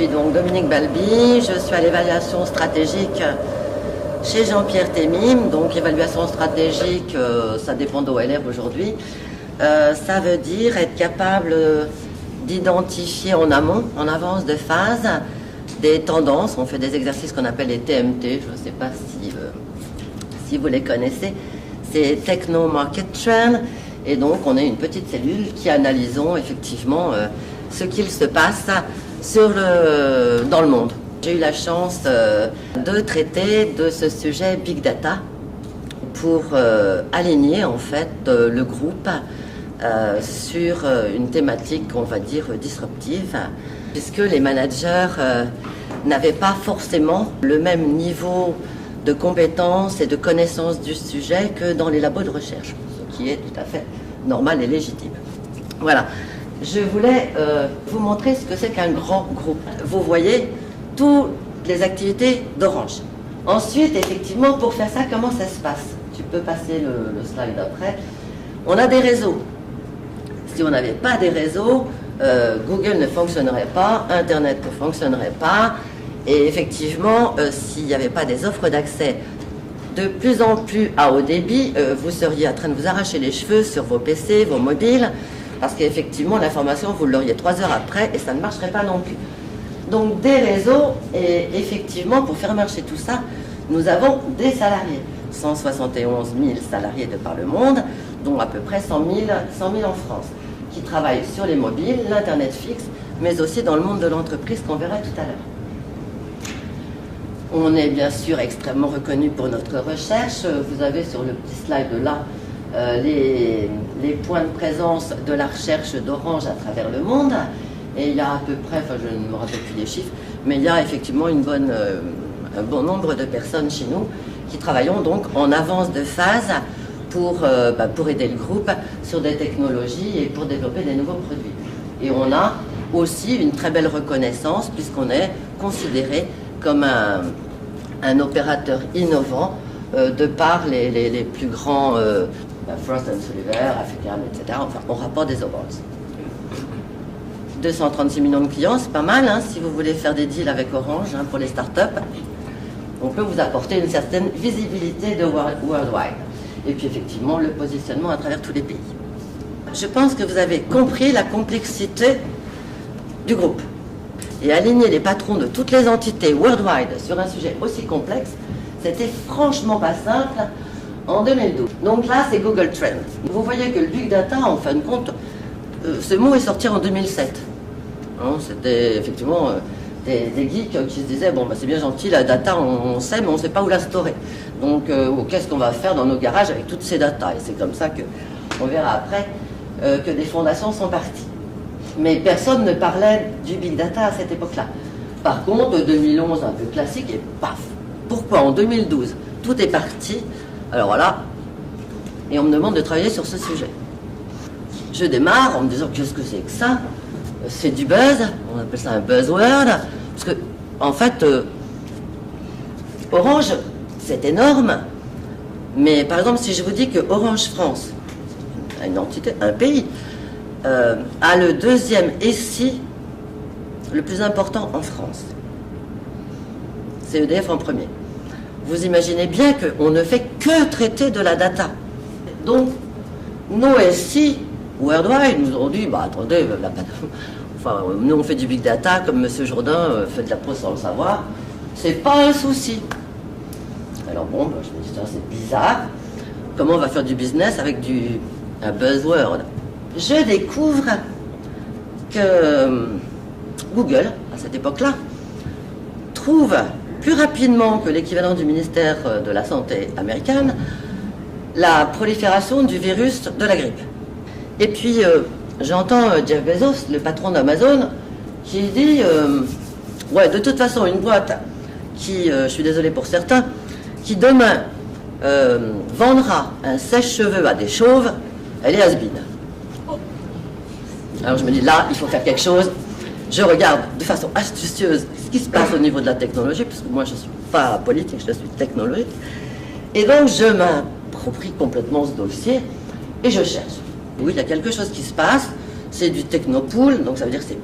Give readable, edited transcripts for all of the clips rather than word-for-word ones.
suis donc Dominique Balbi, je suis à l'évaluation stratégique chez Jean-Pierre Thémim. Donc évaluation stratégique, ça dépend d'OLR aujourd'hui. Ça veut dire être capable d'identifier en amont, en avance de phase, des tendances. On fait des exercices qu'on appelle les TMT, je ne sais pas si vous les connaissez. C'est Techno Market Trend. Et donc on est une petite cellule qui analysons effectivement ce qu'il se passe dans le monde. J'ai eu la chance de traiter de ce sujet Big Data pour aligner en fait le groupe sur une thématique, on va dire, disruptive, puisque les managers n'avaient pas forcément le même niveau de compétences et de connaissances du sujet que dans les labos de recherche, ce qui est tout à fait normal et légitime. Voilà. Je voulais vous montrer ce que c'est qu'un grand groupe. Vous voyez toutes les activités d'Orange. Ensuite, effectivement, pour faire ça, comment ça se passe? Tu peux passer le slide après. On a des réseaux. Si on n'avait pas des réseaux, Google ne fonctionnerait pas, Internet ne fonctionnerait pas. Et effectivement, s'il n'y avait pas des offres d'accès de plus en plus à haut débit, vous seriez en train de vous arracher les cheveux sur vos PC, vos mobiles, parce qu'effectivement, l'information, vous l'auriez 3 heures après et ça ne marcherait pas non plus. Donc, des réseaux, et effectivement, pour faire marcher tout ça, nous avons des salariés. 171 000 salariés de par le monde, dont à peu près 100 000 en France, qui travaillent sur les mobiles, l'Internet fixe, mais aussi dans le monde de l'entreprise qu'on verra tout à l'heure. On est bien sûr extrêmement reconnu pour notre recherche. Vous avez sur le petit slide là les points de présence de la recherche d'Orange à travers le monde. Et il y a à peu près, enfin je ne me rappelle plus les chiffres, mais il y a effectivement un bon nombre de personnes chez nous qui travaillons donc en avance de phase pour aider le groupe sur des technologies et pour développer des nouveaux produits. Et on a aussi une très belle reconnaissance puisqu'on est considéré comme un opérateur innovant de par les plus grands Frost & Sullivan, African, etc. Enfin, on rapporte des awards. 236 millions de clients, c'est pas mal, hein, si vous voulez faire des deals avec Orange pour les startups. On peut vous apporter une certaine visibilité de worldwide. Et puis effectivement, le positionnement à travers tous les pays. Je pense que vous avez compris la complexité du groupe. Et aligner les patrons de toutes les entités worldwide sur un sujet aussi complexe, c'était franchement pas simple en 2012. Donc là, c'est Google Trends. Vous voyez que le Big Data, en fin de compte, ce mot est sorti en 2007. Hein, c'était effectivement des geeks qui se disaient, bon, c'est bien gentil, la data, on sait, mais on ne sait pas où la storer. Donc, qu'est-ce qu'on va faire dans nos garages avec toutes ces datas? Et c'est comme ça qu'on verra après que des fondations sont parties. Mais personne ne parlait du Big Data à cette époque-là. Par contre, 2011, un peu classique, et paf. Pourquoi en 2012, tout est parti? Alors voilà, et on me demande de travailler sur ce sujet. Je démarre en me disant, qu'est-ce que c'est que ça? C'est du buzz, on appelle ça un buzzword, parce que, en fait, Orange, c'est énorme, mais par exemple, si je vous dis que Orange France, une entité, un pays, a le deuxième SI le plus important en France, c'est EDF en premier. Vous imaginez bien qu'on ne fait que traiter de la data. Donc, nos SI worldwide nous ont dit, attendez, nous on fait du big data comme M. Jourdain fait de la prose sans le savoir, c'est pas un souci. Alors bon, je me dis, c'est bizarre, comment on va faire du business avec un buzzword? Je découvre que Google, à cette époque-là, trouve plus rapidement que l'équivalent du ministère de la Santé américaine la prolifération du virus de la grippe. Et puis, j'entends Jeff Bezos, le patron d'Amazon, qui dit ouais, de toute façon, une boîte qui, je suis désolé pour certains, qui demain vendra un sèche-cheveux à des chauves, elle est has-been. Alors je me dis, là, il faut faire quelque chose. Je regarde de façon astucieuse ce qui se passe au niveau de la technologie, parce que moi, je ne suis pas politique, je suis technologique. Et donc, je m'approprie complètement ce dossier et je cherche. Oui, il y a quelque chose qui se passe, c'est du technopool, donc ça veut dire que c'est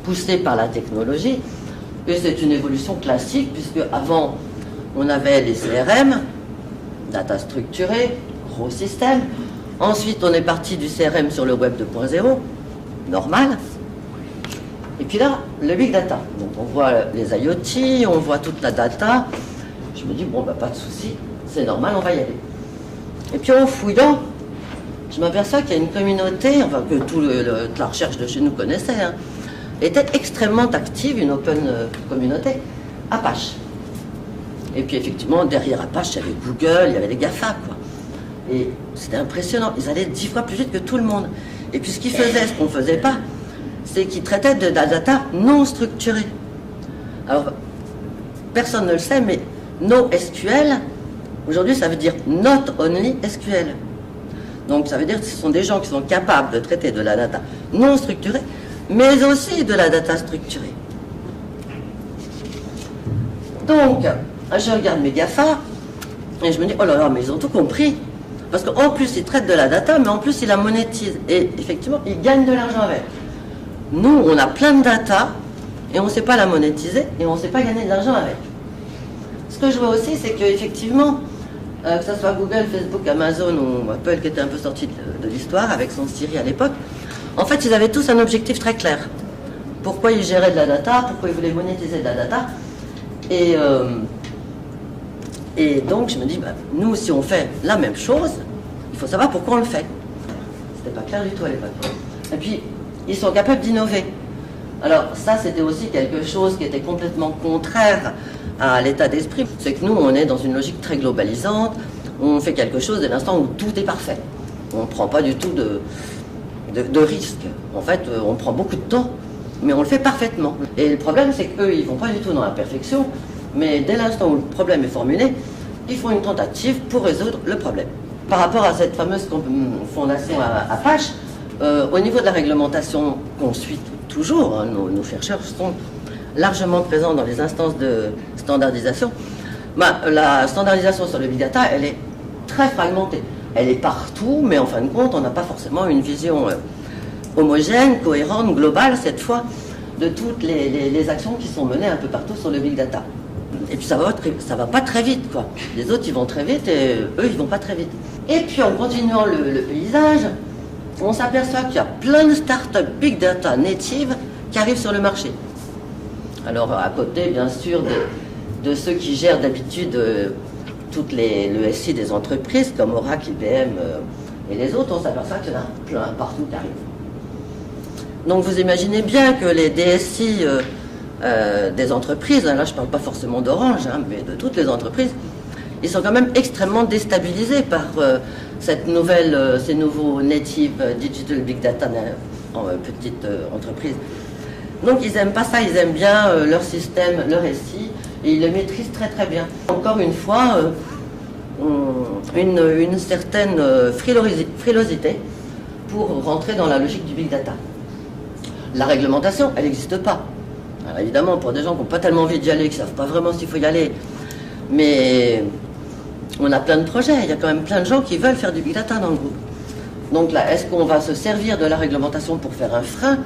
poussé par la technologie. Et c'est une évolution classique, puisque avant, on avait les CRM, data structurée, gros système. Ensuite, on est parti du CRM sur le web 2.0, normal. Et puis là, le big data. Donc on voit les IoT, on voit toute la data. Je me dis, bon, bah, pas de souci, c'est normal, on va y aller. Et puis en fouillant, je m'aperçois qu'il y a une communauté, enfin que toute la recherche de chez nous connaissait, hein, était extrêmement active, une open communauté, Apache. Et puis effectivement, derrière Apache, il y avait Google, il y avait les GAFA, quoi. Et c'était impressionnant, ils allaient 10 fois plus vite que tout le monde. Et puis ce qu'ils faisaient, ce qu'on ne faisait pas, c'est qu'ils traitaient de la data non structurée. Alors, personne ne le sait, mais NoSQL, aujourd'hui, ça veut dire Not Only SQL. Donc ça veut dire que ce sont des gens qui sont capables de traiter de la data non structurée, mais aussi de la data structurée. Donc, je regarde mes GAFA, et je me dis, oh là là, mais ils ont tout compris. Parce qu'en plus, ils traitent de la data, mais en plus, ils la monétisent. Et effectivement, ils gagnent de l'argent avec. Nous, on a plein de data, et on ne sait pas la monétiser, et on ne sait pas gagner de l'argent avec. Ce que je vois aussi, c'est qu'effectivement, que ce soit Google, Facebook, Amazon ou Apple qui était un peu sorti de l'histoire avec son Siri à l'époque, en fait, ils avaient tous un objectif très clair. Pourquoi ils géraient de la data, pourquoi ils voulaient monétiser de la data. Et donc, je me dis, bah, nous, si on fait la même chose, il faut savoir pourquoi on le fait. C'était pas clair du tout à l'époque. Et puis, ils sont capables d'innover. Alors, ça, c'était aussi quelque chose qui était complètement contraire à l'état d'esprit. C'est que nous, on est dans une logique très globalisante. On fait quelque chose dès l'instant où tout est parfait. On ne prend pas du tout de risques. En fait, on prend beaucoup de temps, mais on le fait parfaitement. Et le problème, c'est qu'eux, ils ne vont pas du tout dans la perfection, mais dès l'instant où le problème est formulé, ils font une tentative pour résoudre le problème. Par rapport à cette fameuse fondation Apache, au niveau de la réglementation qu'on suit toujours, hein, nos chercheurs sont largement présents dans les instances de standardisation. La standardisation sur le big data, elle est très fragmentée. Elle est partout, mais en fin de compte, on n'a pas forcément une vision homogène, cohérente, globale, cette fois, de toutes les actions qui sont menées un peu partout sur le big data. Et puis ça va pas très vite, quoi. Les autres, ils vont très vite et eux, ils vont pas très vite. Et puis en continuant le paysage, on s'aperçoit qu'il y a plein de startups big data natives qui arrivent sur le marché. Alors à côté, bien sûr, de ceux qui gèrent d'habitude toutes le SI des entreprises, comme Oracle, IBM et les autres, on s'aperçoit qu'il y en a plein partout qui arrivent. Donc vous imaginez bien que les DSI des entreprises, là je ne parle pas forcément d'Orange, hein, mais de toutes les entreprises, ils sont quand même extrêmement déstabilisés par ces nouveaux native digital big data en petites entreprises. Donc ils n'aiment pas ça, ils aiment bien leur système, leur SI, et ils le maîtrisent très très bien. Encore une fois, une certaine frilosité pour rentrer dans la logique du big data. La réglementation, elle n'existe pas. Alors évidemment, pour des gens qui n'ont pas tellement envie d'y aller, qui ne savent pas vraiment s'il faut y aller, mais on a plein de projets, il y a quand même plein de gens qui veulent faire du big data dans le groupe. Donc là, est-ce qu'on va se servir de la réglementation pour faire un frein,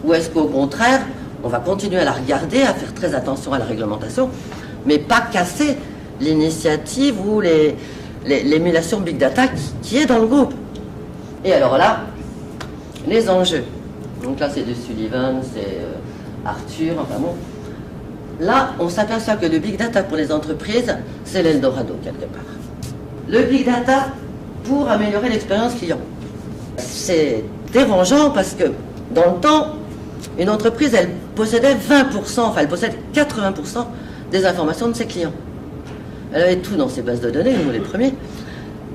ou est-ce qu'au contraire, on va continuer à la regarder, à faire très attention à la réglementation, mais pas casser l'initiative ou l'émulation big data qui est dans le groupe. Et alors là, les enjeux. Donc là, c'est de Sullivan, c'est Arthur, enfin bon. Là, on s'aperçoit que le big data pour les entreprises, c'est l'Eldorado quelque part. Le big data pour améliorer l'expérience client. C'est dérangeant parce que dans le temps, une entreprise, elle possédait 20%, enfin elle possède 80% des informations de ses clients. Elle avait tout dans ses bases de données, nous les premiers.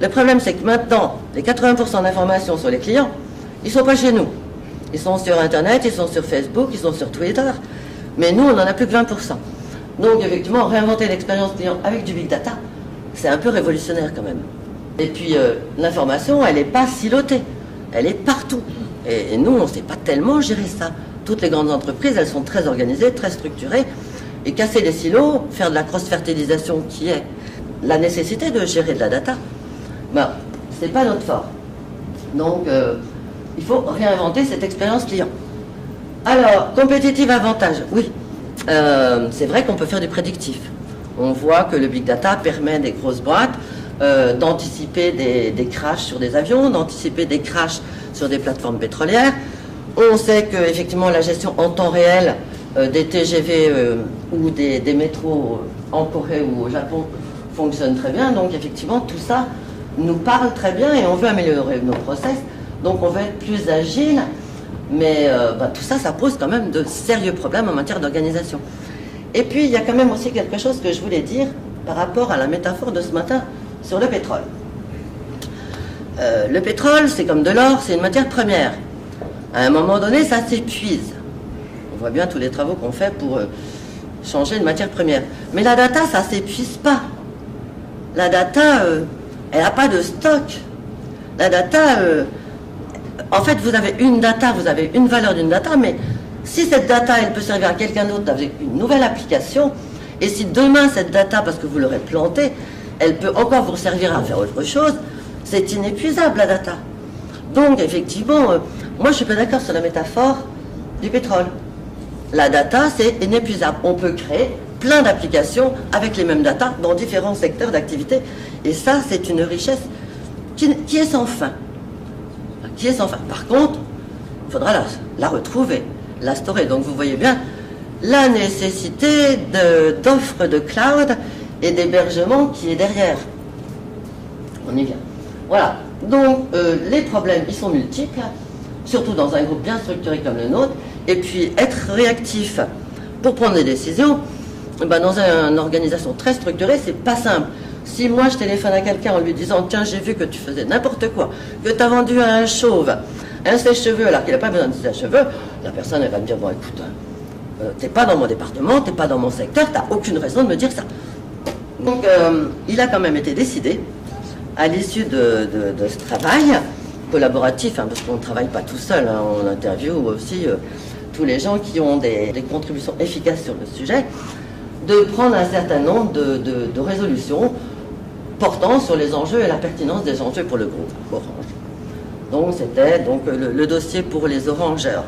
Le problème, c'est que maintenant, les 80% d'informations sur les clients, ils ne sont pas chez nous. Ils sont sur Internet, ils sont sur Facebook, ils sont sur Twitter. Mais nous, on n'en a plus que 20%. Donc, effectivement, réinventer l'expérience client avec du big data, c'est un peu révolutionnaire quand même. Et puis, l'information, elle n'est pas silotée. Elle est partout. Et nous, on ne sait pas tellement gérer ça. Toutes les grandes entreprises, elles sont très organisées, très structurées. Et casser les silos, faire de la cross-fertilisation qui est la nécessité de gérer de la data, ben, ce n'est pas notre fort. Donc, il faut réinventer cette expérience client. Alors, compétitive avantage, oui. c'est vrai qu'on peut faire du prédictif. On voit que le big data permet des grosses boîtes d'anticiper des crashs sur des avions, d'anticiper des crashs sur des plateformes pétrolières. On sait qu'effectivement la gestion en temps réel des TGV ou des métros en Corée ou au Japon fonctionne très bien. Donc effectivement tout ça nous parle très bien et on veut améliorer nos process. Donc on veut être plus agile, mais tout ça, ça pose quand même de sérieux problèmes en matière d'organisation. Et puis il y a quand même aussi quelque chose que je voulais dire par rapport à la métaphore de ce matin sur le pétrole. Le pétrole, c'est comme de l'or, c'est une matière première. À un moment donné, ça s'épuise. On voit bien tous les travaux qu'on fait pour changer une matière première. Mais la data, ça ne s'épuise pas. La data, elle n'a pas de stock. La data, en fait, vous avez une data, vous avez une valeur d'une data, mais si cette data, elle peut servir à quelqu'un d'autre avec une nouvelle application, et si demain, cette data, parce que vous l'aurez plantée, elle peut encore vous servir à faire autre chose, c'est inépuisable, la data. Donc, effectivement, moi, je ne suis pas d'accord sur la métaphore du pétrole. La data, c'est inépuisable. On peut créer plein d'applications avec les mêmes data dans différents secteurs d'activité. Et ça, c'est une richesse qui est sans fin. Qui est sans fin. Par contre, il faudra la retrouver, la storer. Donc, vous voyez bien la nécessité d'offres de cloud et d'hébergement qui est derrière. On y vient. Voilà. Donc, les problèmes, ils sont multiples, surtout dans un groupe bien structuré comme le nôtre. Et puis, être réactif pour prendre des décisions, dans une organisation très structurée, c'est pas simple. Si moi, je téléphone à quelqu'un en lui disant « Tiens, j'ai vu que tu faisais n'importe quoi, que tu as vendu à un chauve un sèche-cheveux alors qu'il n'a pas besoin de sèche-cheveux », la personne, elle va me dire « Bon, écoute, t'es pas dans mon département, t'es pas dans mon secteur, t'as aucune raison de me dire ça. » Donc, il a quand même été décidé, à l'issue de ce travail collaboratif, parce qu'on ne travaille pas tout seul, on interviewe aussi tous les gens qui ont des contributions efficaces sur le sujet, de prendre un certain nombre de résolutions portant sur les enjeux et la pertinence des enjeux pour le groupe Orange. Donc c'était le dossier pour les orangeurs.